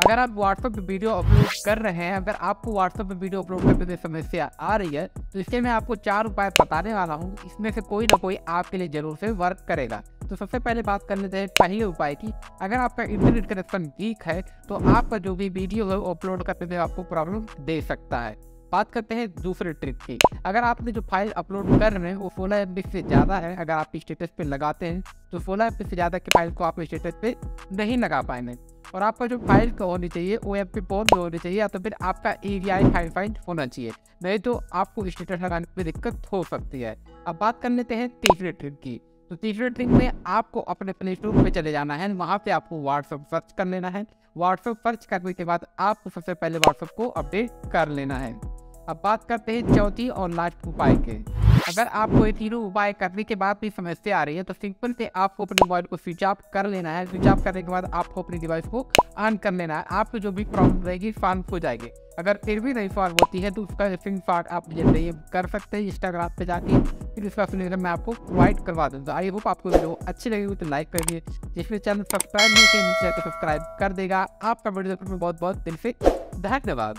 अगर आप व्हाट्सएप पे वीडियो अपलोड कर रहे हैं, अगर आपको व्हाट्सएप पे वीडियो अपलोड करने में समस्या आ रही है, तो इसके मैं आपको 4 उपाय बताने वाला हूँ। इसमें से कोई ना कोई आपके लिए जरूर से वर्क करेगा। तो सबसे पहले बात कर लेते हैं पहले उपाय की। अगर आपका इंटरनेट कनेक्शन वीक है तो आपका जो भी वीडियो है अपलोड करने में आपको प्रॉब्लम दे सकता है। बात करते हैं दूसरे ट्रिक की। अगर आपने जो फाइल अपलोड कर रहे हैं वो 16 MB से ज़्यादा है, अगर आप स्टेटस पे लगाते हैं तो 16 MB से ज़्यादा की फाइल को आप स्टेटस पे नहीं लगा पाएंगे। और आपका जो फाइल का होनी चाहिए वो MP4 में होनी चाहिए, या तो फिर आपका AVI फाइल होना चाहिए, नहीं तो आपको स्टेटस लगाने में दिक्कत हो सकती है। अब बात कर लेते हैं तीसरे ट्रिक की। तो तीसरे ट्रिक में आपको अपने प्ले स्टोर पे चले जाना है, वहाँ पे आपको व्हाट्सएप सर्च कर लेना है। व्हाट्सएप सर्च करने के बाद आपको सबसे पहले व्हाट्सएप को अपडेट कर लेना है। अब बात करते हैं चौथी और लास्ट उपाय के। अगर आपको ये तीनों उपाय करने के बाद भी समस्या आ रही है तो सिंपल से आपको अपने मोबाइल को स्विच ऑफ कर लेना है। स्विच ऑफ करने के बाद आपको अपनी डिवाइस को ऑन कर लेना है। आपको जो भी प्रॉब्लम रहेगी सॉल्व हो जाएगी। अगर फिर भी नहीं सॉल्व होती है तो उसका स्क्रीनशॉट आप मुझे कर सकते हैं इंस्टाग्राम पे जाके, फिर उसका सोल्यूशन मैं आपको प्रोवाइड करवा दूँगा। आई होप आपको वीडियो अच्छी लगी तो लाइक करिए, जिसमें चैनल सब्सक्राइब नहीं किया नीचे सब्सक्राइब कर देगा। आपका वीडियो देखने में बहुत बहुत दिल से धन्यवाद।